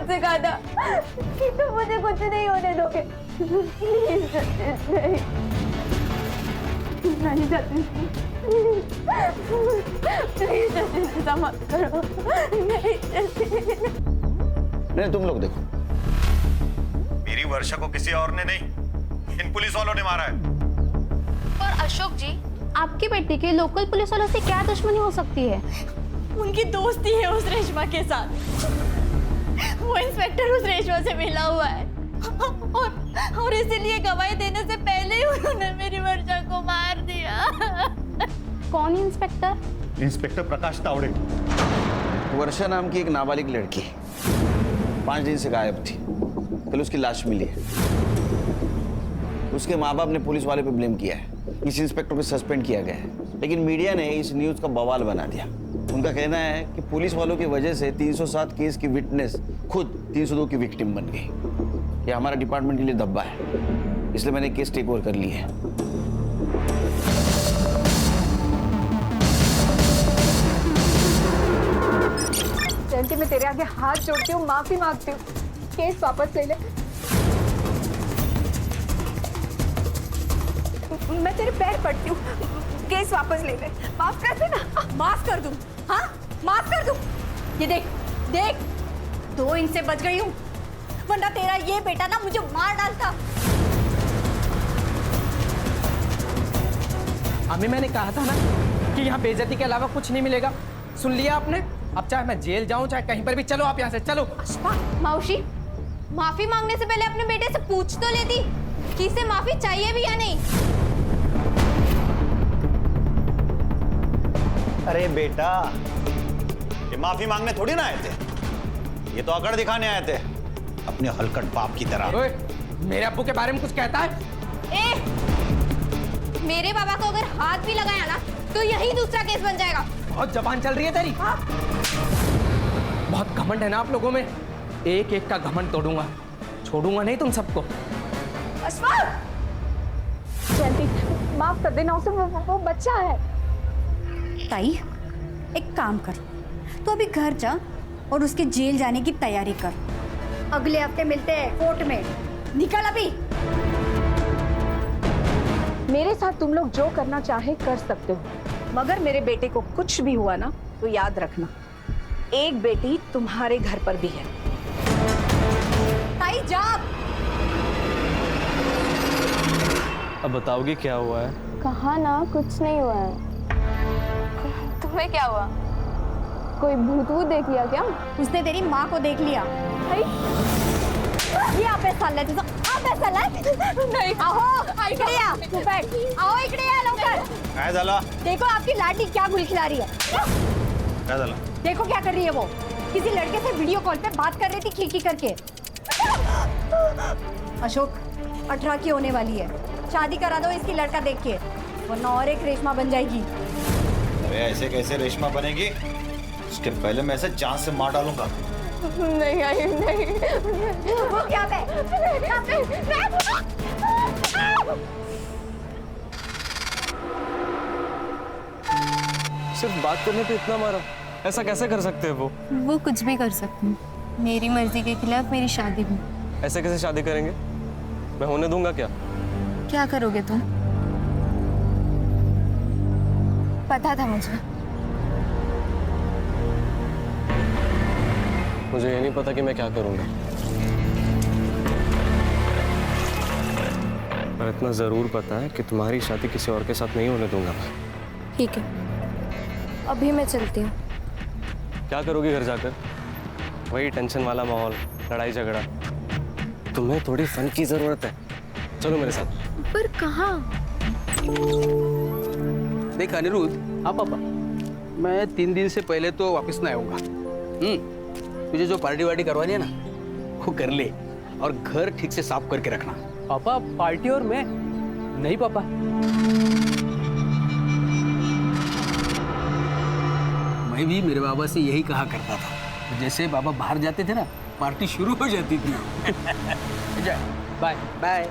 मुझसे कहा था कि तुम मुझे कुछ नहीं होने दोगे। प्लीज नहीं, नहीं सचिन, प्लीज सचिन, ऐसा मत करो। नहीं सचिन। नहीं, तुम लोग देखो, मेरी वर्षा को किसी और ने नहीं, इन पुलिस वालों ने मारा है। और अशोक जी, आपकी बेटी के लोकल पुलिस वालों से क्या दुश्मनी हो सकती है? उनकी दोस्ती है उस रेशमा के साथ। वो इंस्पेक्टर उस रेशमा से मिला हुआ है और इसीलिए गवाही देने से पहले ही उन्होंने मेरी वर्षा को मार दिया। कौन इंस्पेक्टर? इंस्पेक्टर प्रकाश तावड़े। वर्षा नाम की एक नाबालिग लड़की 5 दिन से गायब थी। कल उसकी लाश मिली है। उसके माँ बाप ने पुलिस वाले पे ब्लेम किया है। इस इंस्पेक्टर को सस्पेंड किया गया है, लेकिन मीडिया ने इस न्यूज़ का बवाल बना दिया। उनका कहना है कि पुलिस वालों की वजह से 307 केस की विटनेस खुद 302 की विक्टिम बन गई। ये हमारा डिपार्टमेंट के लिए धब्बा है, इसलिए मैंने केस टेक ओवर कर ली है। जयंती, मैं तेरे आगे हाथ जोड़ती हूँ, माफी मांगती हूँ, केस वापस ले ले। मैं तेरे पैर पड़ती हूँ, केस वापस ले ले, माफ कर देना। माफ कर दूँ? हाँ, माफ कर दूँ? ये देख देख, 2 इंच से बच गई हूँ, वरना तेरा ये बेटा ना मुझे मार डालता। अम्मी, मैंने कहा था ना कि यहाँ बेइज्जती के अलावा कुछ नहीं मिलेगा। सुन लिया आपने? अब चाहे मैं जेल जाऊं चाहे कहीं पर भी, चलो आप यहाँ से, चलो। मौसी, माफी मांगने से पहले अपने बेटे से पूछ तो लेती कि इसे माफी चाहिए भी या नहीं। अरे बेटा, ये माफी मांगने थोड़ी ना आए थे, ये तो अकड़ दिखाने आए थे अपने हलकट बाप की तरह। ओए, मेरे अब्बू के बारे में कुछ कहता है? मेरे बाबा को अगर हाथ भी लगाया ना तो यही दूसरा केस बन जाएगा। बहुत जबान चल रही है तेरी। हाँ? बहुत घमंड है ना आप लोगों में। एक एक का घमंड तोड़ूंगा, छोड़ूंगा नहीं तुम सबको। जयंती, माफ कर देना उसे, वो बच्चा है। ताई, एक काम कर, तो अभी घर जा और उसके जेल जाने की तैयारी कर। अगले हफ्ते मिलते हैं कोर्ट में। निकल अभी। मेरे साथ तुम लोग जो करना चाहे कर सकते हो, मगर मेरे बेटे को कुछ भी हुआ ना तो याद रखना, एक बेटी तुम्हारे घर पर भी है। ताई जा। अब बताओगी क्या हुआ है? कहा ना कुछ नहीं हुआ है। तुम्हें क्या हुआ? कोई भूत वूत देख लिया क्या? उसने तेरी माँ को देख लिया। ये आप साला तुझं आप साला नहीं। आओ इकडे या, तू बैठ। आओ इकडे या लवकर। काय झालं? देखो आपकी लाडली क्या गुल खिला रही है। काय झालं? देखो क्या कर रही है वो। किसी लड़के से वीडियो कॉल पे बात कर रही थी खिड़की करके। अशोक, 18 की होने वाली है, शादी करा दो इसकी लड़का देख के, वरना और एक रेशमा बन जाएगी। अरे ऐसे कैसे रेशमा बनेगी? उसके पहले मैं ऐसे जान से मार डालूंगा। नहीं आई, नहीं। वो क्या पे? सिर्फ बात करने पे इतना मारा? ऐसा कैसे कर सकते हैं वो? वो कुछ भी कर सकती हूँ, मेरी मर्जी के खिलाफ मेरी शादी भी। ऐसे कैसे शादी करेंगे? मैं होने दूंगा क्या? क्या करोगे तुम? पता था मुझे ये नहीं पता कि मैं क्या करूंगा, पर इतना जरूर पता है कि तुम्हारी शादी किसी और के साथ नहीं होने दूंगा मैं। ठीक है, अभी मैं चलती हूँ। क्या करोगी घर जाकर? वही टेंशन वाला माहौल, लड़ाई झगड़ा। तुम्हें थोड़ी फन की जरूरत है, चलो मेरे साथ। पर कहाँ? देख अनिरुद्ध, हाँ पापा, मैं 3 दिन से पहले तो वापस ना आऊंगा। तुझे जो पार्टी वार्टी करवानी है ना वो कर ले, और घर ठीक से साफ करके रखना। पापा, पार्टी और मैं नहीं पापा। मैं भी मेरे बाबा से यही कहा करता था, जैसे बाबा बाहर जाते थे ना पार्टी शुरू हो जाती थी। Bye bye.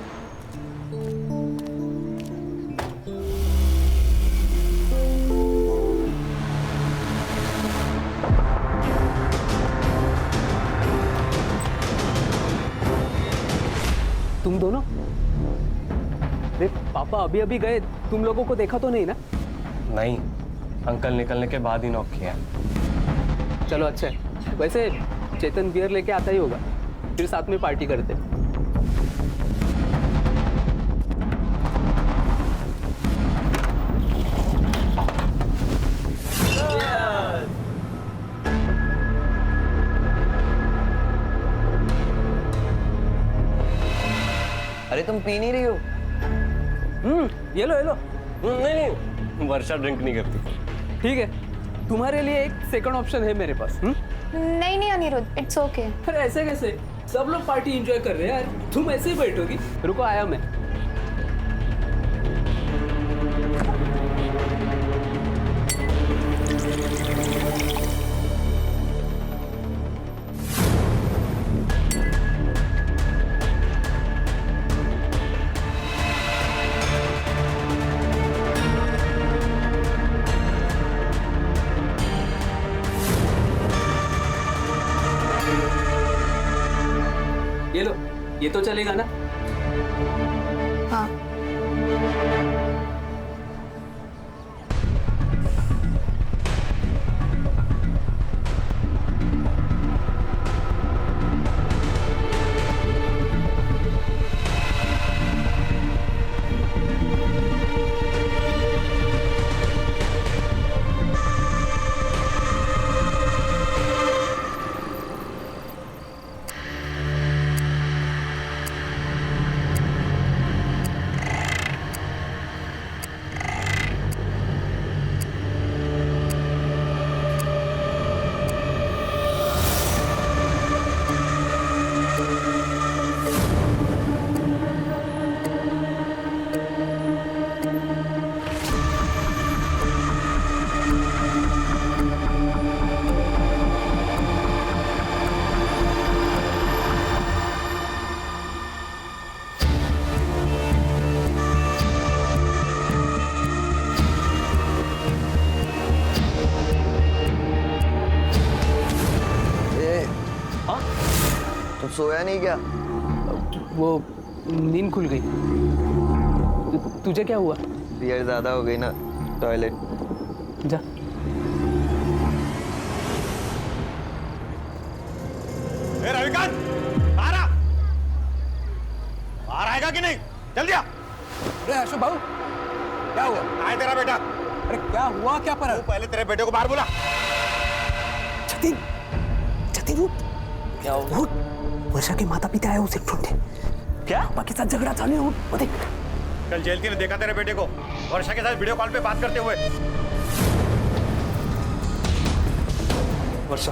तुम दोनों? अरे पापा अभी अभी गए, तुम लोगों को देखा तो नहीं ना? नहीं, अंकल निकलने के बाद ही नॉक किया। चलो अच्छा है। वैसे चेतन बियर लेके आता ही होगा, फिर साथ में पार्टी करते। अरे तुम पी नहीं रही हो? ये लो ये लो। नहीं नहीं, वर्षा ड्रिंक नहीं करती। ठीक है, तुम्हारे लिए एक सेकंड ऑप्शन है मेरे पास। नहीं नहीं अनिरुद्ध, इट्स ओके। अरे ऐसे कैसे? सब लोग पार्टी एंजॉय कर रहे हैं यार, तुम ऐसे ही बैठोगी? रुको आया मैं। ये लो, ये तो चलेगा ना? हाँ तुम सोया नहीं क्या? वो नींद खुल गई। तुझे क्या हुआ? बियर ज्यादा हो गई ना, टॉयलेट। जा। ए रविकांत, आ रहा आएगा कि नहीं? जल्दी आ। अरे अशोक भाऊ, क्या हुआ? आए तेरा बेटा। अरे क्या हुआ, क्या पर? तू पहले तेरे बेटे को बाहर बुला। जतिन, जतिन उठ। क्या हुआ? उठ। वर्षा के माता पिता आए, उसे ढूंढे। क्या? पापा के साथ झगड़ा चालू है, उठ। वो देख। कल जेलती ने देखा तेरे बेटे को वर्षा के साथ वीडियो कॉल पे बात करते हुए। वर्षा,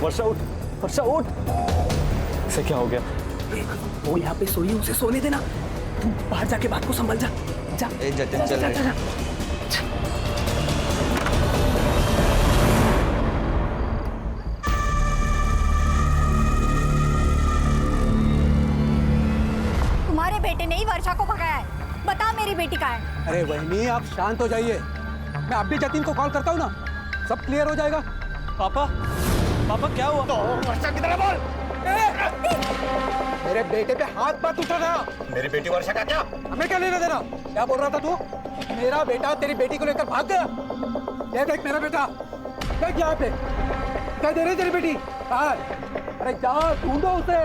वर्षा उठ, वर्षा उठ। इसे क्या हो गया? वो यहाँ पे सोई है, उसे सोने देना। तू बाहर जाके बात को संभल जा। जा। ए जतिन चल रहे। तुम्हारे बेटे ने ही वर्षा को भगाया है। बता मेरी बेटी कहाँ है? अरे बहनी आप शांत हो जाइए, मैं अब भी जतिन को कॉल करता हूँ ना, सब क्लियर हो जाएगा। पापा, पापा क्या हुआ? तो वर्षा की तरह बोल। मेरे बेटे पे हाथ मत उठाना। मेरी बेटी वर्षा का क्या? हमें क्या लेना देना? क्या बोल रहा था तू? मेरा बेटा तेरी बेटी को लेकर भाग गया। ये देख मेरा बेटा, देख यहाँ पे। क्या दे रही तेरी बेटी? कहाँ है? अरे जाओ ढूंढो उसे,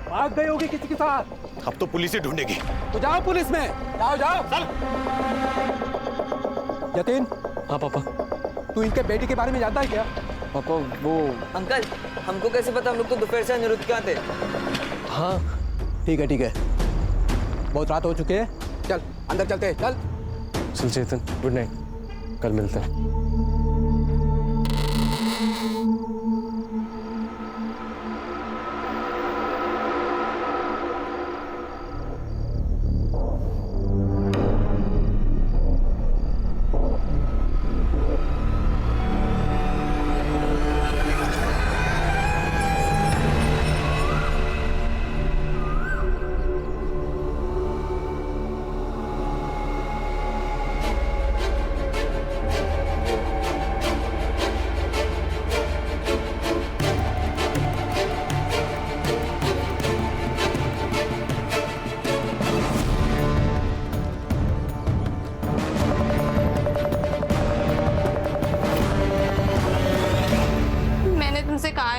भाग गई होगी किसी के साथ। अब तो पुलिस ही ढूंढेगी। तो जाओ पुलिस में, जाओ जाओ। चल। जतिन, हाँ पापा। तू इनके बेटी के बारे में जानता है क्या? पापा वो अंकल, हमको कैसे पता? हम लोग तो दोपहर से अनिरुद्ध के यहाँ थे। हाँ ठीक है, बहुत रात हो चुकी है, चल अंदर चलते हैं, चल। चल चेतन, गुड नाइट, कल मिलते हैं।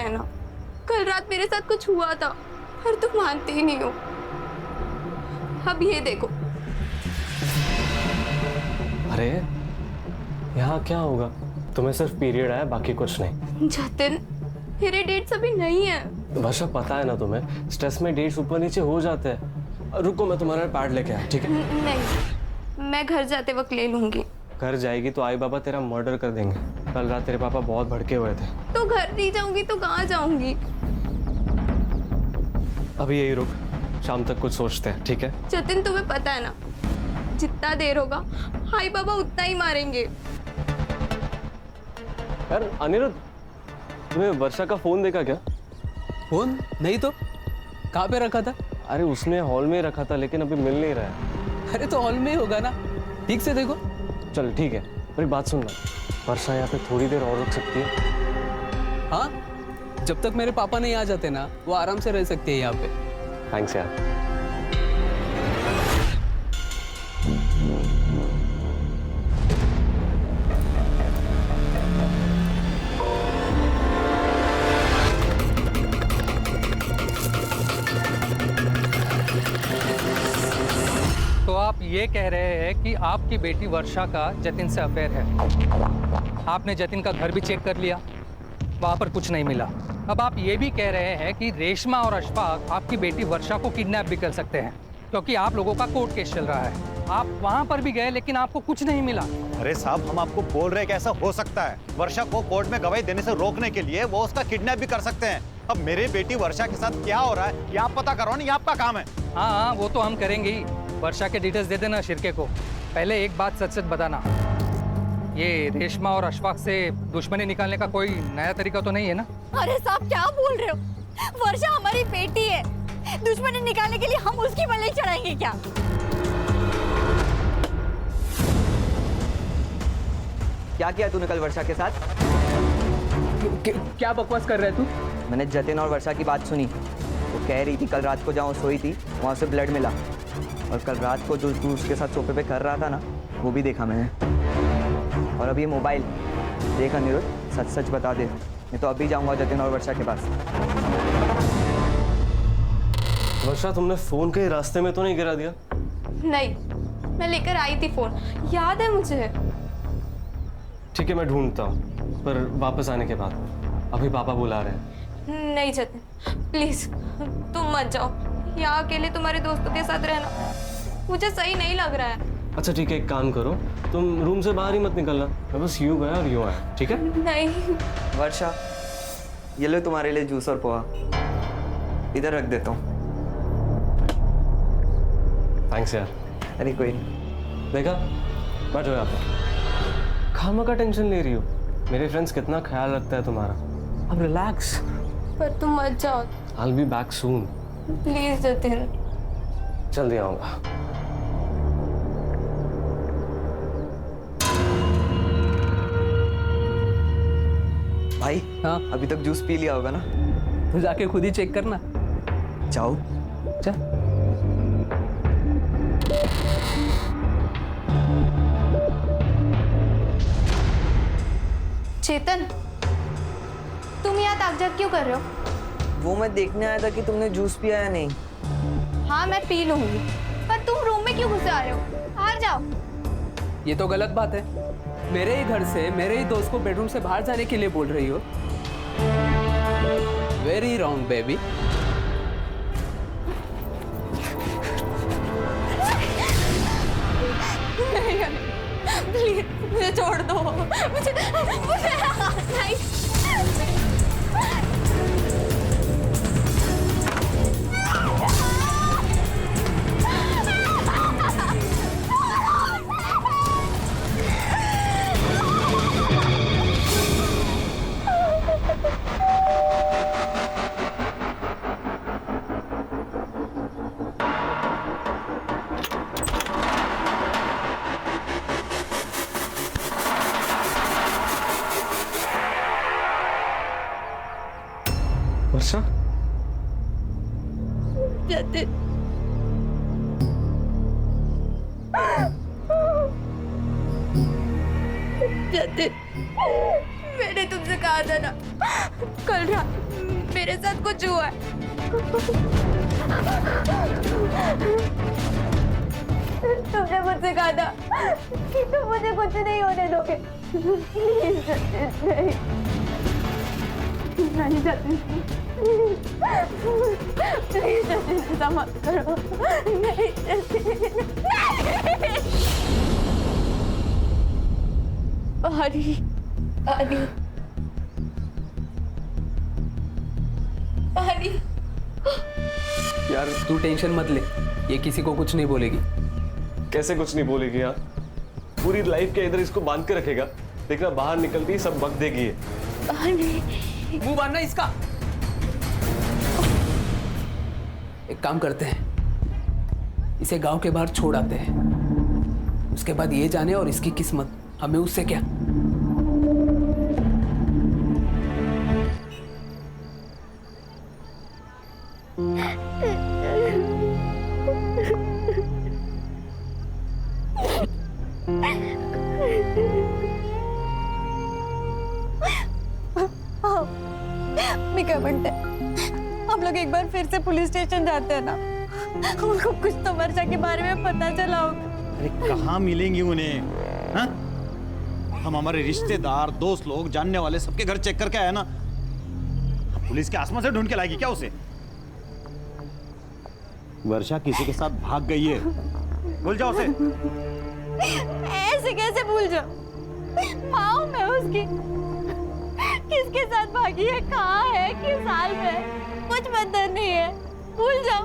है ना, कल रात मेरे साथ कुछ हुआ था पर तुम मानते ही नहीं हो। अब ये देखो। अरे यहाँ क्या होगा, तुम्हें सिर्फ पीरियड आया, बाकी कुछ नहीं। जतिन, मेरे डेट्स अभी नहीं है। वर्षा पता है ना तुम्हें, स्ट्रेस में डेट्स ऊपर नीचे हो जाते हैं। रुको मैं तुम्हारा पैड लेके आया, ठीक है? नहीं, मैं घर जाते वक्त ले लूंगी। घर जाएगी तो आई बाबा तेरा मर्डर कर देंगे। कल रात तेरे पापा बहुत भड़के हुए थे। तो घर नहीं जाऊंगी तो कहाँ जाऊंगी? अभी यही रुक, शाम तक कुछ सोचते हैं, ठीक है? जतिन, तुम्हें पता है ना, जितना देर होगा हाई बाबा उतना ही मारेंगे। यार अनिरुद्ध, तुम्हें वर्षा का फोन देखा क्या? फोन नहीं तो कहाँ पे रखा था? अरे उसने हॉल में रखा था, लेकिन अभी मिल नहीं रहा है। अरे तो हॉल में ही होगा ना, ठीक से देखो। चल ठीक है, मेरी बात सुनना, वर्षा यहाँ पे थोड़ी देर और रुक सकती है? हाँ, जब तक मेरे पापा नहीं आ जाते ना, वो आराम से रह सकते हैं यहाँ पे। थैंक्स यार। तो आप ये कह रहे हैं कि आपकी बेटी वर्षा का जतिन से अफेयर है। आपने जतिन का घर भी चेक कर लिया, वहाँ पर कुछ नहीं मिला। अब आप ये भी कह रहे हैं कि रेशमा और अशफाक आपकी बेटी वर्षा को किडनैप भी कर सकते हैं, क्योंकि आप लोगों का कोर्ट केस चल रहा है। आप वहाँ पर भी गए लेकिन आपको कुछ नहीं मिला। अरे साहब, हम आपको बोल रहे हैं कि ऐसा हो सकता है। वर्षा को कोर्ट में गवाही देने से रोकने के लिए वो उसका किडनैप भी कर सकते हैं। अब मेरी बेटी वर्षा के साथ क्या हो रहा है ये आप पता करो ना, ये आपका काम है। हाँ, वो तो हम करेंगे ही। वर्षा के डिटेल्स दे देना शिरके को। पहले एक बात सच सच बताना, ये रेशमा और अशफाक से दुश्मनी निकालने का कोई नया तरीका तो नहीं है ना? अरे साहब, क्या बोल रहे हो? वर्षा हमारी बेटी है, दुश्मनी निकालने के लिए हम उसकी बलि चढ़ाएंगे क्या? क्या किया तूने कल वर्षा के साथ? क्या बकवास कर रहा है तू? मैंने जतिन और वर्षा की बात सुनी। वो कह रही थी कल रात को जहाँ वो सोई थी वहाँ से ब्लड मिला, और कल रात को जो तू उसके साथ सोफे पे कर रहा था ना, वो भी देखा मैंने। और अब ये मोबाइल देख अनिरुद्ध, सच सच बता दे, मैं तो अभी जाऊंगा जतिन और वर्षा के पास। वर्षा, तुमने फोन के रास्ते में तो नहीं गिरा दिया? नहीं, मैं लेकर आई थी फोन, याद है मुझे। ठीक है, मैं ढूंढता हूँ, पर वापस आने के बाद। अभी पापा बुला रहे हैं। नहीं जतिन, प्लीज तुम मत जाओ। यहाँ अकेले तुम्हारे दोस्तों के साथ रहना मुझे सही नहीं लग रहा है। अच्छा ठीक है, एक काम करो, तुम रूम से बाहर ही मत निकलना। मैं बस यूं गया और यूं आया, ठीक है? नहीं। वर्षा, ये लो तुम्हारे लिए जूस और पोहा, इधर रख देता हूँ। थैंक्स यार। अरे कोई नहीं। देखा, बैठो यहाँ पे। खामा का टेंशन ले रही हो? मेरे फ्रेंड्स कितना ख्याल रखता है तुम्हारा। अब रिलैक्स। पर तुम मत जाओ। I'll be back soon. Please Jatin. जल्दी आऊंगा। भाई, हाँ, अभी तक जूस पी लिया होगा ना? तू जाके खुद ही चेक करना। जाओ। चल। चेतन, तुम यहाँ ताक क्यों कर रहे हो? वो मैं देखने आया था कि तुमने जूस पिया या नहीं। हाँ, मैं पी लूंगी, पर तुम रूम में क्यों घुसे आ रहे हो? बाहर जाओ। ये तो गलत बात है। मेरे ही घर से मेरे ही दोस्त को बेडरूम से बाहर जाने के लिए बोल रही हो। Very wrong baby. प्लीज मुझे छोड़ दो। मुझे नहीं। वर्षा, जतिन, जतिन, मैंने तुमसे कहा था ना, कल रात मेरे साथ कुछ हुआ है। तुमने मुझसे कहा था कि तुम मुझे कुछ नहीं होने दोगे। प्लीज नहीं, नहीं जाती, प्लीज ऐसा मत करो। नहीं पानी पानी पानी। यार तू टेंशन मत ले, ये किसी को कुछ नहीं बोलेगी। कैसे कुछ नहीं बोलेगी यार? पूरी लाइफ के इधर इसको बांध के रखेगा, देखना बाहर निकलती ही सब बक देगी ये। मुंह बांधना इसका। एक काम करते हैं, इसे गांव के बाहर छोड़ आते हैं, उसके बाद ये जाने और इसकी किस्मत, हमें उससे क्या। मैं क्या बनते, हम लोग एक बार फिर से पुलिस स्टेशन जाते हैं ना, उनको कुछ तो वर्षा के बारे में पता चला होगा। अरे कहाँ मिलेंगी उन्हें? हाँ? हम हमारे रिश्तेदार, दोस्त लोग, जानने वाले सबके घर चेक करके आए ना। पुलिस के आसमान से ढूंढ के लाएगी क्या उसे? वर्षा किसी के साथ भाग गई है, भूल जाओ उसे। ऐसे कैसे भूल जाओ? माँ हूं मैं उसकी, किसके साथ भागी है, कहाँ है, किस साल में है, कुछ पता नहीं है, भूल जाओ।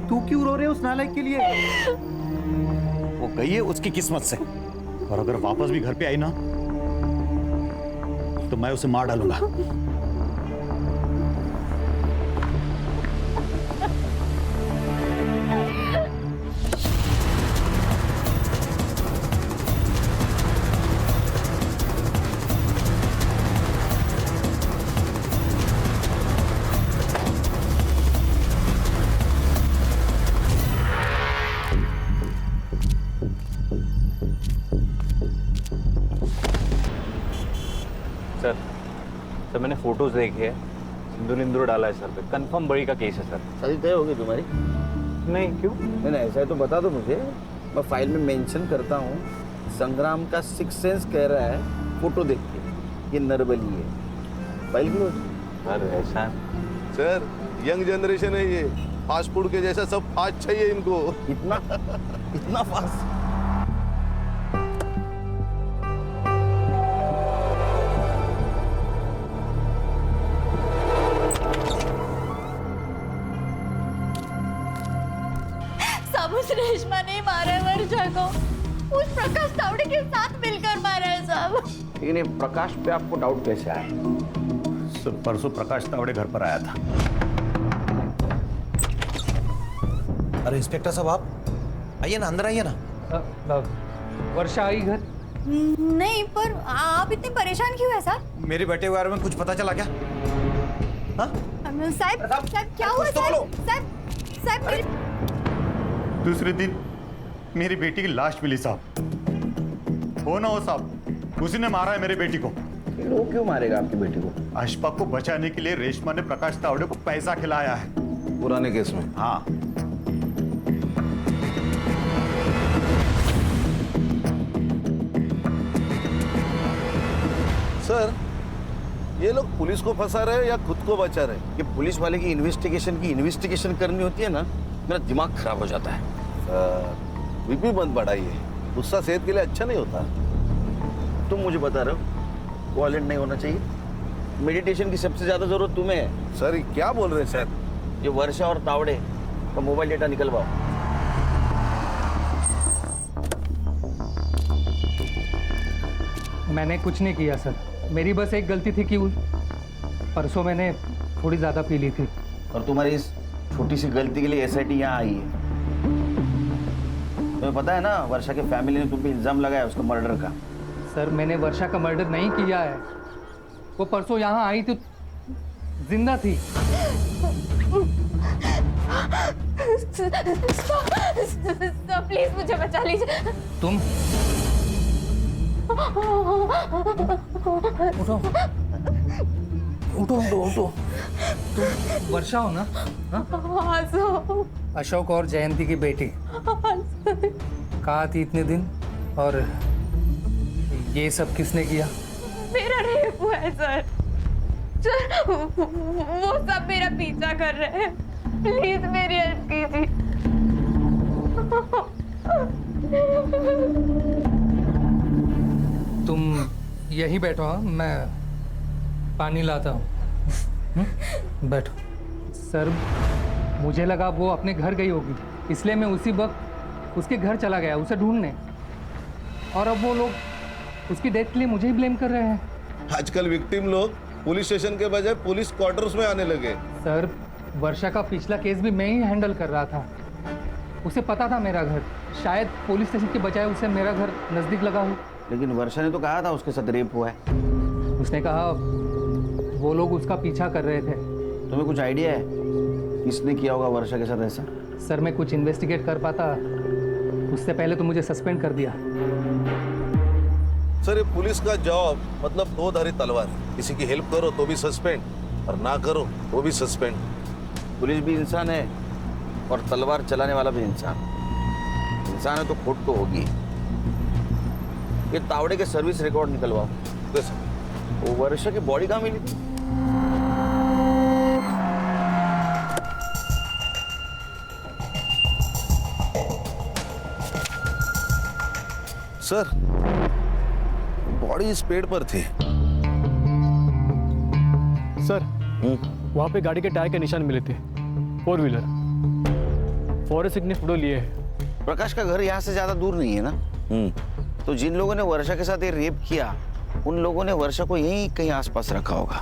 तू क्यों रो रहे है उस नालायक के लिए? वो गई है उसकी किस्मत से, और अगर वापस भी घर पे आई ना तो मैं उसे मार डालूंगा। सर मैंने फोटोज देखे हैं, सिंदूर इंदूर डाला है सर पे, कंफर्म बड़ी का केस है सर। शादी तय होगी तुम्हारी? नहीं, क्यों? नहीं नहीं, ऐसा है तो बता दो मुझे, मैं फाइल में मेंशन करता हूँ। संग्राम का सिक्स सेंस कह रहा है फोटो देख के ये नरबली है। File close. सर ऐसा सर, यंग जनरेशन है ये, फास्ट फूड के जैसा सब फास्ट चाहिए इनको। इतना इतना फास्ट? उस रेशमा ने मारा है वर्षा को, उस प्रकाश तावड़े के साथ मिलकर मारा है साहब। लेकिन ये प्रकाश पे आपको डाउट कैसे आया? सर परसों प्रकाश तावड़े घर पर आया था। अरे इंस्पेक्टर साहब, आप आइए ना, अंदर आइए ना। वर्षा आई घर? नहीं, पर आप इतने परेशान क्यों है सर? मेरे बेटे के बारे में कुछ पता चला क्या? हाँ? साहब क्या हुआ साहब? साहब दूसरे दिन मेरी बेटी की लाश मिली साहब। हो ना हो साहब, उसी ने मारा है मेरी बेटी को। वो क्यों मारेगा आपकी बेटी को? अशफाक को बचाने के लिए रेशमा ने प्रकाश तावड़े को पैसा खिलाया है। पुराने केस में? हाँ। सर, ये लोग पुलिस को फंसा रहे हैं या खुद को बचा रहे हैं? ये पुलिस वाले की इन्वेस्टिगेशन करनी होती है ना, मेरा दिमाग खराब हो जाता है। बीपी मत बढ़ाइए, गुस्सा सेहत के लिए अच्छा नहीं होता। तुम मुझे बता रहे हो वॉलेंट नहीं होना चाहिए? मेडिटेशन की सबसे ज्यादा जरूरत तुम्हें है। सर क्या बोल रहे हैं सर? ये वर्षा और तावड़े का मोबाइल डेटा निकलवाओ। मैंने कुछ नहीं किया सर, मेरी बस एक गलती थी कि परसों मैंने थोड़ी ज्यादा पी ली थी। और तुम्हारी इस छोटी सी गलती के लिए SIT यहाँ आई है। तुम्हें पता है ना, वर्षा के फैमिली ने तुम पे इल्जाम लगाया उसका मर्डर का। सर मैंने वर्षा का मर्डर नहीं किया है, वो परसों यहाँ आई थी, जिंदा थी। प्लीज मुझे बचा लीजिए। तुम उठो उठो उठो। तुम वर्षा हो ना? हाँ सर। अशोक और जयंती की बेटी। कहाँ थी इतने दिन? और ये सब किसने किया? मेरा रेप हुआ है सर। वो सब मेरा पीछा कर रहे हैं। प्लीज मेरी हेल्प कीजिए। तुम यहीं बैठो, हाँ? मैं पानी लाता हूँ। बैठो। सर, मुझे लगा वो अपने घर गई होगी, इसलिए मैं उसी वक्त उसके घर चला गया उसे ढूंढने। और अब वो लोग उसकी डेथ के लिए मुझे ही ब्लेम कर रहे हैं। आजकल विक्टिम लोग पुलिस स्टेशन के बजाय पुलिस क्वार्टर्स में आने लगे। सर, वर्षा का पिछला केस भी मैं ही हैंडल कर रहा था। उसे पता था मेरा घर, शायद पुलिस स्टेशन के बजाय उसे मेरा घर नज़दीक लगा हो। लेकिन वर्षा ने तो कहा था उसके साथ रेप हुआ है। उसने कहा वो लोग उसका पीछा कर रहे थे। तुम्हें कुछ आइडिया है किसने किया होगा वर्षा के साथ ऐसा? सर, मैं कुछ इन्वेस्टिगेट कर पाता उससे पहले तो मुझे सस्पेंड कर दिया। सर, ये पुलिस का जॉब मतलब दो धारी तलवार है। किसी की हेल्प करो तो भी सस्पेंड और ना करो तो भी सस्पेंड। पुलिस भी इंसान है और तलवार चलाने वाला भी इंसान। इंसान है तो खोट तो होगी। ये तावड़े के सर्विस रिकॉर्ड निकलवाओ। वो वर्षा की बॉडी कहाँ मिली थी? सर, बॉडी इस पेड़ पर थी। सर, वहाँ पे गाड़ी के टायर के निशान मिले थे, 4 व्हीलर। फॉरेंसिक ने फोटो लिए हैं। प्रकाश का घर यहाँ से ज्यादा दूर नहीं है ना? तो जिन लोगों ने वर्षा के साथ ये रेप किया उन लोगों ने वर्षा को यहीं कहीं आसपास रखा होगा।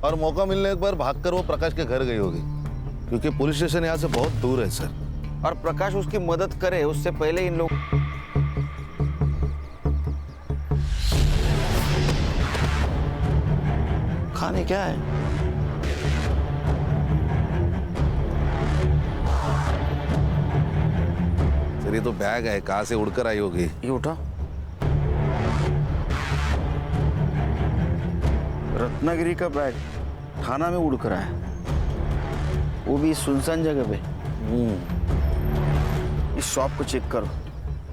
और मौका मिलने पर भागकर वो प्रकाश के घर गई होगी, क्योंकि पुलिस स्टेशन यहाँ से बहुत दूर है सर। और प्रकाश उसकी मदद करे उससे पहले इन लोग खाने क्या है? सर, ये तो बैग है, कहाँ से उड़कर आई होगी। ये उठा। रत्नागिरी का बैग थाना में उड़कर आया, वो भी सुनसान जगह पे। इस शॉप को चेक करो,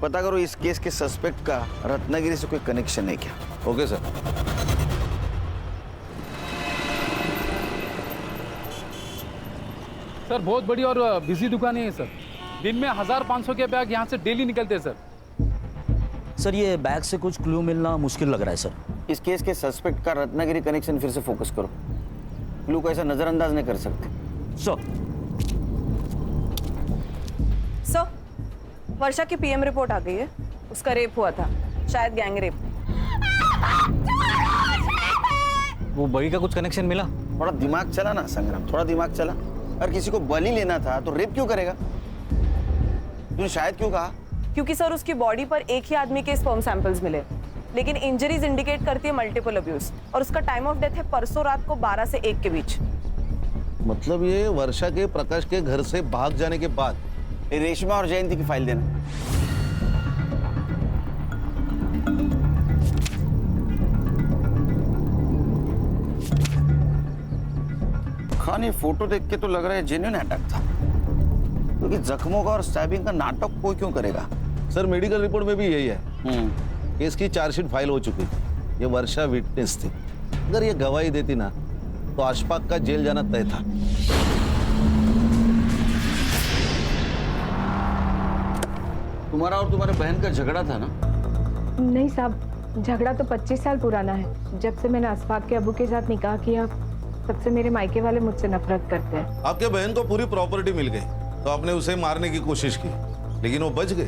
पता करो इस केस के सस्पेक्ट का रत्नागिरी से कोई कनेक्शन है क्या। Okay sir. सर, बहुत बड़ी और बिजी दुकान है सर। दिन में 1000-500 के बैग यहाँ से डेली निकलते हैं सर। सर, ये बैग से कुछ क्लू मिलना मुश्किल लग रहा है सर। इस केस के सस्पेक्ट का रत्नागिरी कनेक्शन फिर से फोकस करो। क्लू को ऐसा नजरअंदाज नहीं कर सकते। सर, वर्षा की पीएम रिपोर्ट आ गई है। उसका रेप हुआ था, शायद गैंग रेप। वो बड़ी का कुछ कनेक्शन मिला? थोड़ा दिमाग चला ना संग्राम, थोड़ा दिमाग चला। अगर किसी को बलि लेना था तो रेप क्यों करेगा? तूने शायद क्यों कहा? क्योंकि सर उसकी बॉडी पर एक ही आदमी के स्पर्म सैंपल्स मिले, लेकिन इंजरीज इंडिकेट करती है मल्टीपल अब्यूज, और उसका टाइम ऑफ डेथ है परसों रात को 12 से 1 के बीच। मतलब ये वर्षा के प्रकाश के घर से भाग जाने के बाद। रेशमा और जयंती की फाइल देना। खाने फोटो देख के तो लग रहा है जेन्युइन अटैक था, क्योंकि जख्मों का और स्टैबिंग का नाटक कोई क्यों करेगा? सर, मेडिकल रिपोर्ट में भी यही है। केस की चार्जशीट फाइल हो चुकी। ये वर्षा विटनेस थी। अगर ये गवाही देती ना तो अशफाक का जेल जाना तय था। तुम्हारा और तुम्हारे बहन का झगड़ा था ना? नहीं साहब, झगड़ा तो 25 साल पुराना है। जब से मैंने अशफाक के अबू के साथ निकाह किया तब से मेरे मायके वाले मुझसे नफरत करते हैं। आपके बहन को पूरी प्रॉपर्टी मिल गई तो आपने उसे मारने की कोशिश की, लेकिन वो बच गए,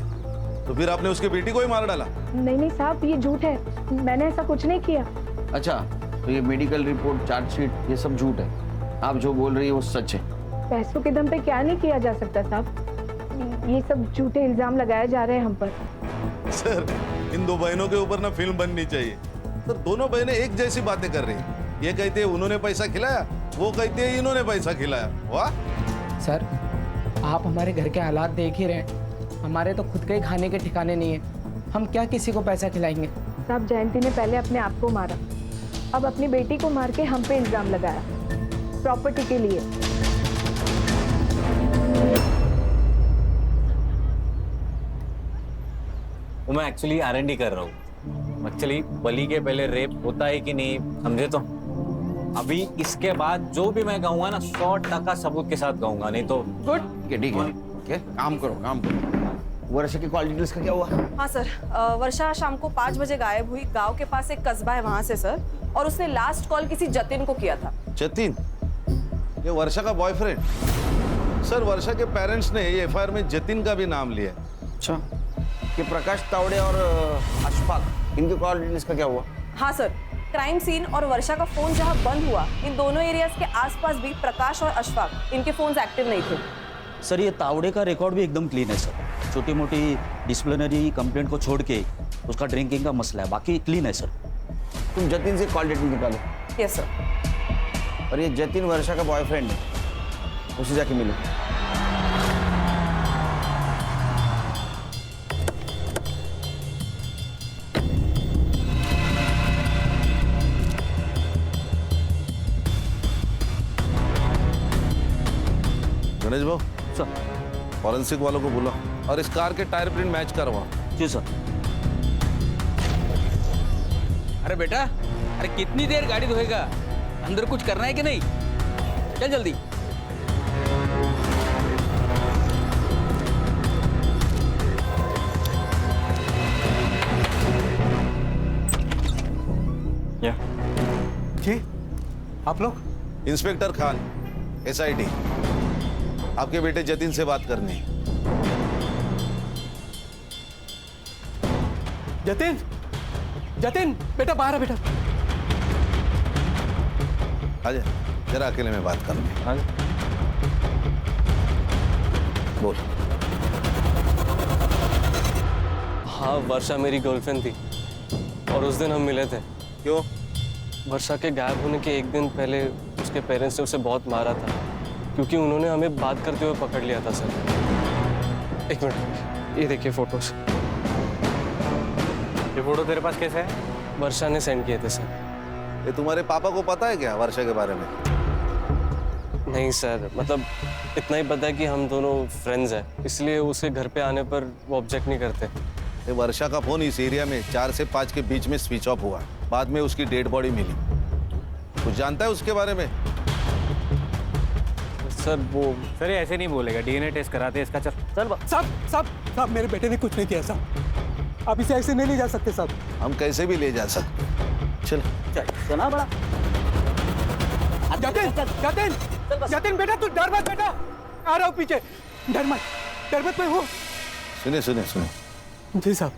तो फिर आपने उसकी बेटी को ही मार डाला। नहीं साहब, ये झूठ है, मैंने ऐसा कुछ नहीं किया। अच्छा, तो ये मेडिकल रिपोर्ट, चार्जशीट, ये सब झूठ है। आप जो बोल रही है वो सच है। पैसों के दम पे क्या नहीं किया जा सकता साहब? ये सब झूठे इल्जाम लगाए जा रहे हैं हम पर। सर, इन दो बहनों के ऊपर ना फिल्म बननी चाहिए। सर, दोनों बहनें एक जैसी बातें कर रही हैं। ये कहते हैं उन्होंने पैसा खिलाया, वो कहते हैं इन्होंने पैसा खिलाया। वाह सर, आप हमारे घर के हालात देख ही रहे हैं। हमारे तो खुद के ही खाने के ठिकाने नहीं है। हम क्या किसी को पैसा खिलाएंगे? साहब जयंती ने पहले अपने आप को मारा, अब अपनी बेटी को मार के हम पे इल्जाम लगाया प्रॉपर्टी के लिए। वो मैं एक्चुअली R&D कर रहा हूँ। एक्चुअली बलि के पहले रेप होता है कि नहीं समझे तो। अभी इसके बाद जो भी मैं कहूँगा ना 100% सबूत के साथ कहूँगा, नहीं तो गुड। ठीक है, काम करो। वर्षा की कॉल डिटेल्स का क्या हुआ? हाँ सर, वर्षा शाम को 5 बजे गायब हुई। गांव के पास एक कस्बा है वहां से सर, और उसने लास्ट कॉल किसी जतिन को किया था। जतिन? ये वर्षा का बॉयफ्रेंड? सर वर्षा के पेरेंट्स ने ये FIR में जतिन का भी नाम लिया। अच्छा, ये प्रकाश तावड़े और अशफाक, इनके कॉल डिटेल्स का क्या हुआ? हाँ सर, क्राइम सीन और वर्षा का फोन जहाँ बंद हुआ, इन दोनों एरियाज के आसपास भी प्रकाश और अशफाक, इनके फोन्स एक्टिव नहीं थे। सर ये तावड़े का रिकॉर्ड भी एकदम क्लीन है सर। छोटी मोटी डिसिप्लिनरी कंप्लेंट को छोड़ के उसका ड्रिंकिंग का मसला है, बाकी क्लीन है सर। तुम जतिन से कॉल डिटेल निकालो। Yes sir. और ये जतिन वर्षा का बॉयफ्रेंड है, उसे जाके मिलो। गणेश भाऊ सर, फॉरेंसिक वालों को बुला और इस कार के टायर प्रिंट मैच करवा। जी सर। अरे बेटा, अरे कितनी देर गाड़ी धोएगा? अंदर कुछ करना है कि नहीं? चल जल्दी। जी आप लोग? इंस्पेक्टर खान, SID, आपके बेटे जतिन से बात करनी है। जतिन, जतिन बेटा बाहर है बेटा। आजा, जरा अकेले में बात करनी है। बोल। हाँ, वर्षा मेरी गर्लफ्रेंड थी और उस दिन हम मिले थे। क्यों? वर्षा के गायब होने के एक दिन पहले उसके पेरेंट्स ने उसे बहुत मारा था, क्योंकि उन्होंने हमें बात करते हुए पकड़ लिया था सर। एक मिनट, ये देखिए फोटोज। ये फोटो तेरे पास कैसे है? वर्षा ने सेंड किए थे सर। ये तुम्हारे पापा को पता है क्या वर्षा के बारे में? नहीं सर, मतलब इतना ही पता है कि हम दोनों फ्रेंड्स हैं, इसलिए उसे घर पे आने पर वो ऑब्जेक्ट नहीं करते। ये वर्षा का फोन इस एरिया में 4 से 5 के बीच में स्विच ऑफ हुआ। बाद में उसकी डेड बॉडी मिली। कुछ जानता है उसके बारे में? सर वो सर ये ऐसे नहीं बोलेगा, DNA टेस्ट कराते हैं इसका। चल साहब मेरे बेटे ने कुछ नहीं किया साहब। आप इसे ऐसे नहीं ले जा सकते साहब। हम कैसे भी ले जा सकते। चल सुना बड़ा। जतिन बेटा तू डर मत बेटा, आ रहा हूँ पीछे। डर मत मैं हूँ। सुने। जी साहब।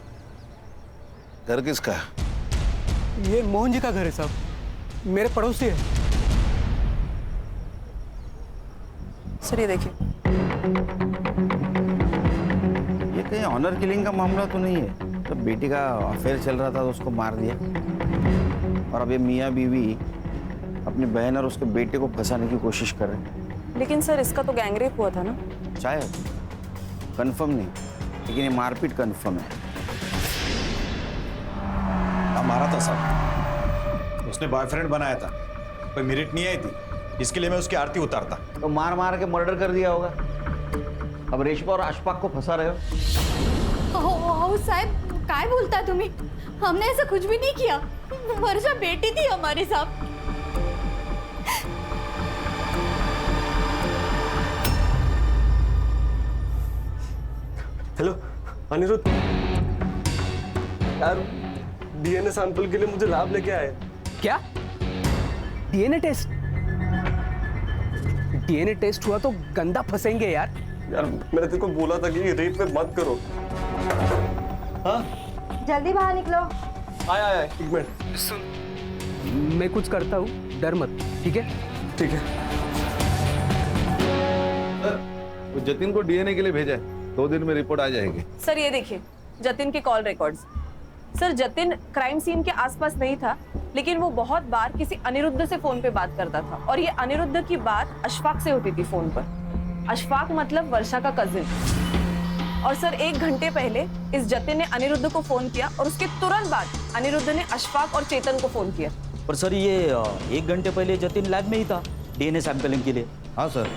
घर किसका? ये मोहन जी का घर है साहब, मेरे पड़ोसी है। सर ये देखिए। ये कहीं ऑनर किलिंग का मामला तो नहीं है? तो बेटी का अफेयर चल रहा था तो उसको मार दिया, और अब ये मियाँ बीवी अपनी बहन और उसके बेटे को फंसाने की कोशिश कर रहे हैं। लेकिन सर इसका तो गैंगरेप हुआ था ना? शायद, कंफर्म नहीं, लेकिन ये मारपीट कंफर्म है। मारा था साहब, उसने बॉयफ्रेंड बनाया था, कोई मेरिट नहीं आई थी, इसके लिए मैं उसकी आरती उतारता। तो मार के मर्डर कर दिया होगा। अब रेशमा और अशफाक को फंसा रहे हो। साहब काय बोलता तुम्ही? हमने ऐसा कुछ भी नहीं किया। वर्षा बेटी थी हमारे साथ। हेलो अनिरुद्ध, यार DNA सैंपल के लिए मुझे लैब लेके आए। क्या? DNA test? DNA टेस्ट हुआ तो गंदा फंसेंगे यार। यार मैंने तेरे को बोला था कि रेप में मत करो। हाँ? जल्दी बाहर निकलो। आया एक मिनट। सुन, मैं कुछ करता हूँ, डर मत, ठीक है? ठीक है। वो जतिन को DNA के लिए भेजा है, 2 दिन में रिपोर्ट आ जाएगी। सर ये देखिए जतिन के call records. Sir Jatin crime scene के आसपास नहीं था, लेकिन वो बहुत बार किसी अनिरुद्ध से फोन पे बात करता था, और ये अनिरुद्ध की बात अशफाक से होती थी फोन पर। अशफाक मतलब वर्षा का कजिन। और सर 1 घंटे पहले इस जतिन ने अनिरुद्ध को फोन किया और उसके तुरंत बाद अनिरुद्ध ने अशफाक और चेतन को फोन किया। पर सर ये 1 घंटे पहले जतिन लैब में ही था डीएनए सैंपलिंग के लिए। हाँ सर,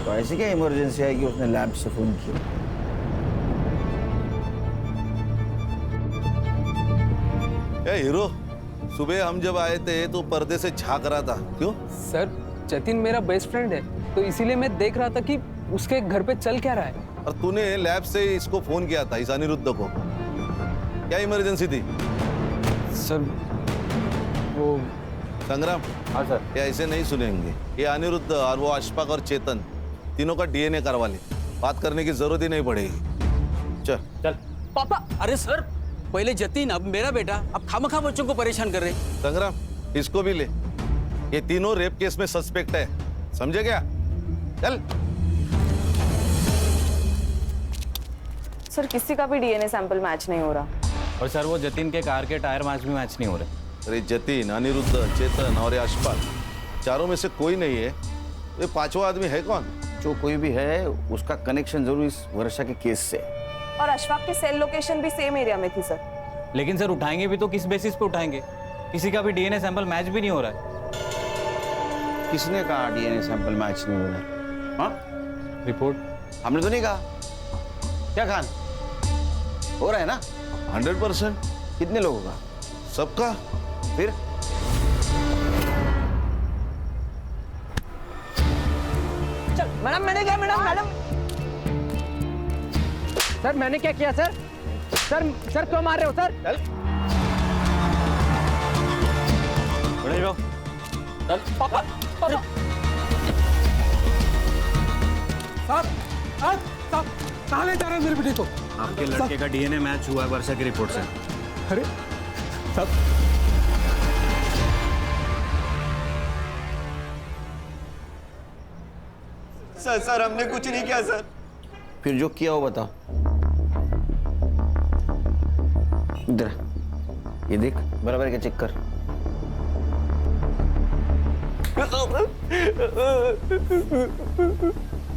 तो ऐसी क्या इमरजेंसी है कि उसने लैब से फोन किया? ए हीरो, सुबह हम जब आए थे तो पर्दे से झांक रहा था, क्यों? सर जतिन मेरा बेस्ट फ्रेंड है, तो इसीलिए मैं देख रहा था कि उसके घर पे चल क्या रहा है। और तूने लैब से इसको फोन किया था, इस अनिरुद्ध को, क्या इमरजेंसी थी? सर वो संग्राम। हाँ सर। ये ऐसे नहीं सुनेंगे। ये अनिरुद्ध और वो अशफाक और चेतन तीनों का डीएनए करवा ले, बात करने की जरूरत ही नहीं पड़ेगी। चल चल। पापा, अरे सर पहले जतिन अब मेरा बेटा, अब खामखा बच्चों को परेशान कर रहे। संग्राम, इसको भी ले, ये तीनों रेप केस में सस्पेक्ट है, समझे क्या? चल। सर किसी का भी डीएनए सैंपल मैच नहीं हो रहा। और सर वो जतिन के कार के टायर मैच भी मैच नहीं हो रहे। अरे जतिन, अनिरुद्ध, चेतन और अशफाक, चारों में से कोई नहीं है। ये पांचवा आदमी है कौन? जो कोई भी है उसका कनेक्शन जरूर इस वर्षा के केस से। और अशफाक की सेल लोकेशन भी सेम एरिया में थी सर। लेकिन सर उठाएंगे भी तो किस बेसिस पे उठाएंगे? किसी का भी डीएनए सैंपल मैच भी नहीं हो रहा है। किसने कहा डीएनए सैंपल मैच नहीं हो रहा है? हाँ? रिपोर्ट हमने तो नहीं कहा। क्या खान हो रहा है ना? 100%। कितने लोगों का? सबका। फिर चल मैडम, मैंने क्या मैडम? सर मैंने क्या किया सर? सर क्यों मार रहे हो सर? चल बड़े जाओ। चल पापा। साहब कहाँ ले जा रहे हैं मेरे बेटे को? आपके लड़के का डीएनए मैच हुआ है वर्षा की रिपोर्ट से। अरे साहब, सर हमने कुछ नहीं किया सर। फिर जो किया हो बताओ। इधर ये देख, बराबर क्या चेक कर।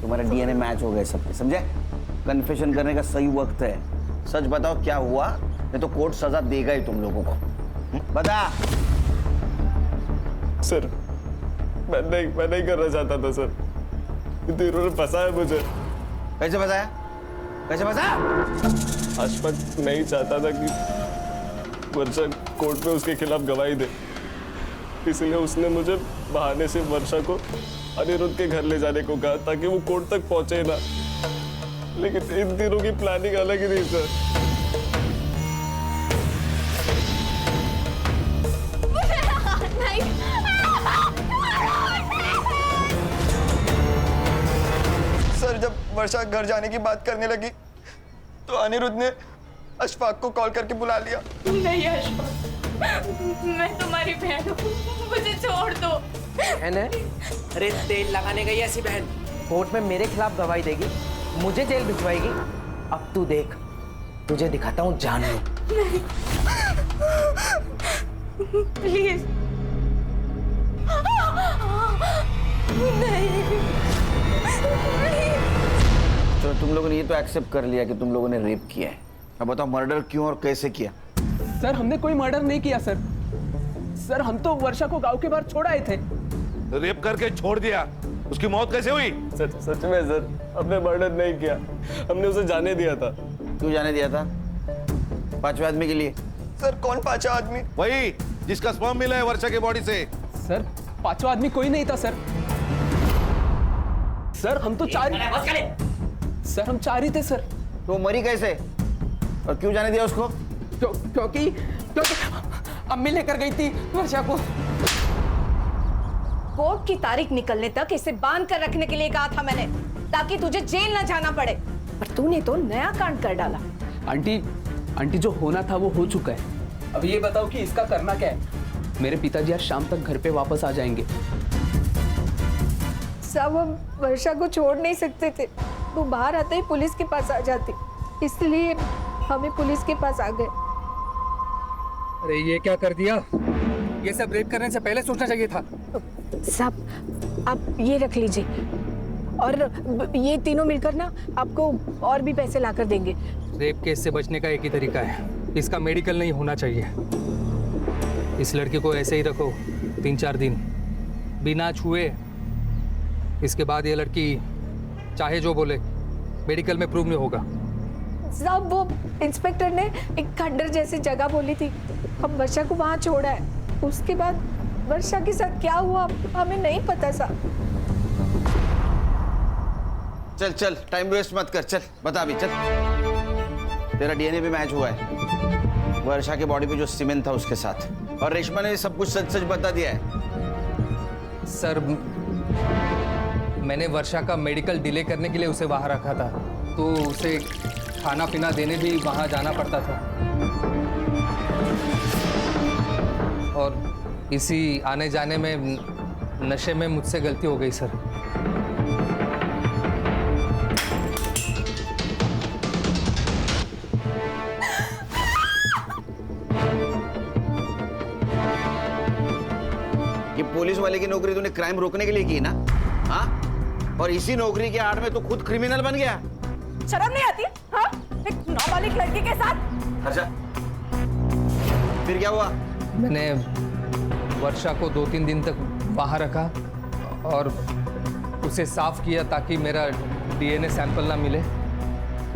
तुम्हारा डीएनए मैच हो गया सबके, समझे? कन्फेशन करने का सही वक्त है। सच बताओ क्या हुआ, नहीं तो कोर्ट सजा देगा ही तुम लोगों को। बता। सर मैं नहीं करना चाहता था सर, इन्होंने फंसाया मुझे। कैसे फंसाया? कैसे फंसाया? अशफाक नहीं चाहता था कि वर्षा कोर्ट में उसके खिलाफ गवाही दे, इसलिए उसने मुझे बहाने से वर्षा को अनिरुद्ध के घर ले जाने को कहा ताकि वो कोर्ट तक पहुंचे ना। लेकिन इन दिनों की प्लानिंग अलग ही थी सर। सर जब वर्षा घर जाने की बात करने लगी तो अनिरुद्ध ने अशफाक को कॉल करके बुला लिया। नहीं अशफाक, मैं तुम्हारी बहन हूँ, मुझे छोड़ दो। बहन है? अरे तेल लगाने गई ऐसी बहन कोर्ट में मेरे खिलाफ गवाही देगी, मुझे जेल भिजवाएगी। अब तू देख, तुझे दिखाता हूँ जान लो। प्लीज नहीं। चलो तुम लोगों ने ये तो एक्सेप्ट कर लिया कि तुम लोगों ने रेप किया है। अब बताओ मर्डर क्यों और कैसे किया? सर हमने कोई मर्डर नहीं किया सर। सर हम तो वर्षा को गांव के बाहर छोड़ आए थे। रेप करके छोड़ दिया, उसकी मौत कैसे हुई? सच में सर हमने मर्डर नहीं किया, हमने उसे जाने दिया था। क्यों जाने दिया था? पांचवें आदमी के लिए। सर कौन पांचवा आदमी? वही जिसका स्पर्म मिला है वर्षा के बॉडी से। सर पांचवा आदमी कोई नहीं था सर। सर हम तो सर हम 4 ही थे सर। तो मरी कैसे और क्यों जाने दिया उसको? क्योंकि अम्मी लेकर गई थी वर्षा को। कोर्ट की तारीख निकलने तक इसे बांध कर रखने के लिए कहा था मैंने, ताकि तुझे जेल न जाना पड़े, पर तूने तो नया कांड कर डाला। आंटी जो होना था वो हो चुका है। अब ये बताओ कि इसका करना क्या है? मेरे पिताजी आज शाम तक घर पे वापस आ जाएंगे। सब हम वर्षा को छोड़ नहीं सकते थे, वो बाहर आते ही पुलिस के पास आ जाती, इसलिए हमें पुलिस के पास आ गए। अरे ये क्या कर दिया? ये सब रेप करने से पहले सोचना चाहिए था। साहब आप ये रख लीजिए, और ये तीनों मिलकर ना आपको और भी पैसे लाकर देंगे। रेप केस से बचने का एक ही तरीका है, इसका मेडिकल नहीं होना चाहिए। इस लड़की को ऐसे ही रखो 3-4 दिन बिना छुए, इसके बाद ये लड़की चाहे जो बोले मेडिकल में प्रूव नहीं होगा। साहब वो इंस्पेक्टर ने एक खंडर जैसी जगह बोली थी, हम वर्षा को वहाँ छोड़ा है, उसके बाद वर्षा के साथ क्या हुआ हमें नहीं पता साहब। चल चल टाइम वेस्ट मत कर, चल बता भी, चल। तेरा डीएनए भी मैच हुआ है वर्षा के बॉडी पे जो सीमेंट था उसके साथ, और रेशमा ने सब कुछ सच सच बता दिया है। सर मैंने वर्षा का मेडिकल डिले करने के लिए उसे वहाँ रखा था, तो उसे खाना पीना देने भी वहाँ जाना पड़ता था, और इसी आने जाने में नशे में मुझसे गलती हो गई सर। ये पुलिस वाले की नौकरी तूने क्राइम रोकने के लिए की ना? हाँ, और इसी नौकरी के आड़ में तू खुद क्रिमिनल बन गया। शर्म नहीं आती? हाँ, एक नाबालिग लड़की के साथ। अच्छा, फिर क्या हुआ? मैंने वर्षा को 2-3 दिन तक वहाँ रखा और उसे साफ किया ताकि मेरा डीएनए सैंपल ना मिले।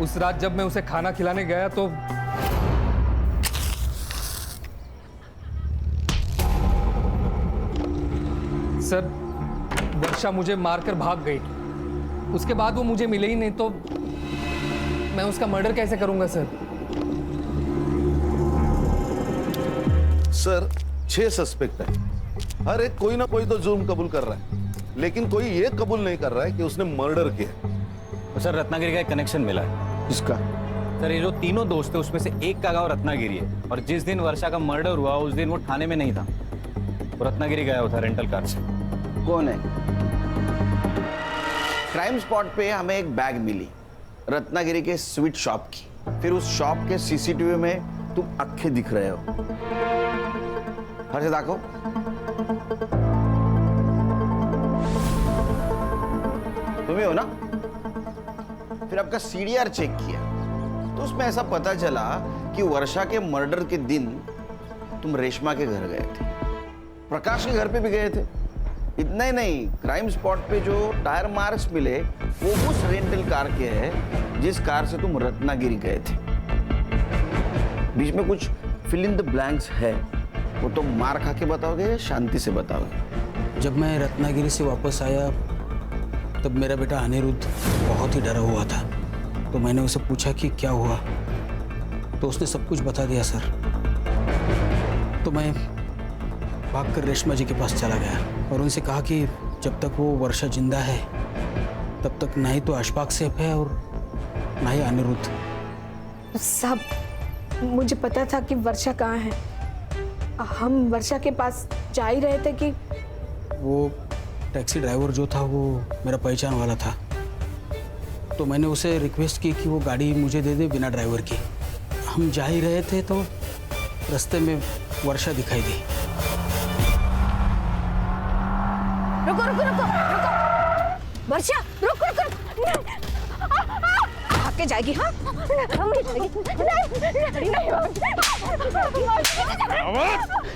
उस रात जब मैं उसे खाना खिलाने गया तो सर वर्षा मुझे मारकर भाग गई। उसके बाद वो मुझे मिले ही नहीं, तो मैं उसका मर्डर कैसे करूंगा सर? सर 6 सस्पेक्ट है, हर एक कोई ना कोई तो जुर्म कबूल कर रहा है, लेकिन कोई ये कबूल नहीं कर रहा है कि उसने मर्डर किया। सर रत्नागिरी का एक कनेक्शन मिला है। किसका? सर ये जो तीनों दोस्त थे उसमें से एक का गांव रत्नागिरी है, और जिस दिन वर्षा का मर्डर हुआ उस दिन वो थाने में नहीं था, वो रत्नागिरी गया हुआ था रेंटल कार से। कौन है? क्राइम स्पॉट पे हमें एक बैग मिली रत्नागिरी के स्वीट शॉप की, फिर उस शॉप के सीसीटीवी में तुम अक्खे दिख रहे हो। हर्ष दाखो। तुम ही हो ना? फिर आपका सीडीआर चेक किया तो उसमें ऐसा पता चला कि वर्षा के मर्डर के दिन तुम रेशमा के घर गए थे, प्रकाश के घर पे भी गए थे। इतना ही नहीं, क्राइम स्पॉट पे जो टायर मार्क्स मिले वो उस रेंटल कार के हैं जिस कार से तुम रत्नागिरी गए थे। बीच में कुछ फिल इन द ब्लैंक्स है, वो तो मार खा के बताओगे या शांति से बताओगे? जब मैं रत्नागिरी से वापस आया तब मेरा बेटा अनिरुद्ध बहुत ही डरा हुआ था, तो मैंने उसे पूछा कि क्या हुआ, तो उसने सब कुछ बता दिया सर। तो मैं भागकर रेशमा जी के पास चला गया और उनसे कहा कि जब तक वो वर्षा जिंदा है तब तक ना ही तो अशफाक सेफ है और ना ही अनिरुद्ध। साहब मुझे पता था कि वर्षा कहाँ है, हम वर्षा के पास जा ही रहे थे कि वो टैक्सी ड्राइवर जो था वो मेरा पहचान वाला था, तो मैंने उसे रिक्वेस्ट की कि वो गाड़ी मुझे दे दे बिना ड्राइवर की। हम जा ही रहे थे तो रास्ते में वर्षा दिखाई दी। रुको रुको रुको रुको, वर्षा रुको रुको, भाग के जाएगी। हाँ नहीं।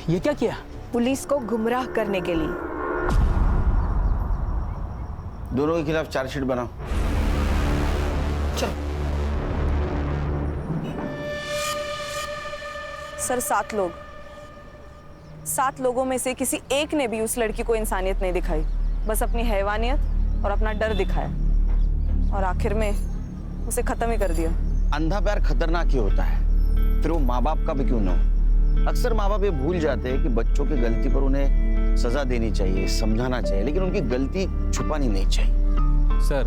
ये क्या किया? पुलिस को गुमराह करने के लिए। दोनों के खिलाफ चार्जशीट बनाओ। चलो। सर 7 लोग, 7 लोगों में से किसी एक ने भी उस लड़की को इंसानियत नहीं दिखाई, बस अपनी हैवानियत और अपना डर दिखाया, और आखिर में उसे खत्म ही कर दिया। अंधा प्यार खतरनाक ही होता है, फिर वो माँ बाप का भी क्यों ना हो। अक्सर माँ बाप ये भूल जाते हैं कि बच्चों की गलती पर उन्हें सजा देनी चाहिए, समझाना चाहिए, लेकिन उनकी गलती छुपानी नहीं चाहिए। सर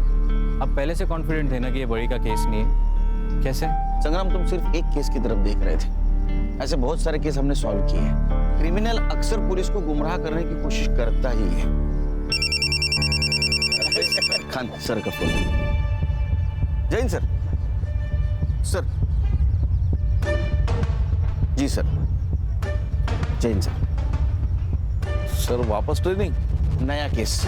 आप पहले से कॉन्फिडेंट थे ना कि ये बड़ी का केस नहीं है? कैसे? संग्राम तुम सिर्फ एक केस की तरफ देख रहे थे, ऐसे बहुत सारे केस हमने सॉल्व किए हैं। क्रिमिनल अक्सर पुलिस को गुमराह करने की कोशिश करता ही है। खान सर का फोन। जैन सर। सर जी सर। जैन सर। सर वापस ट्रेनिंग? नया केस।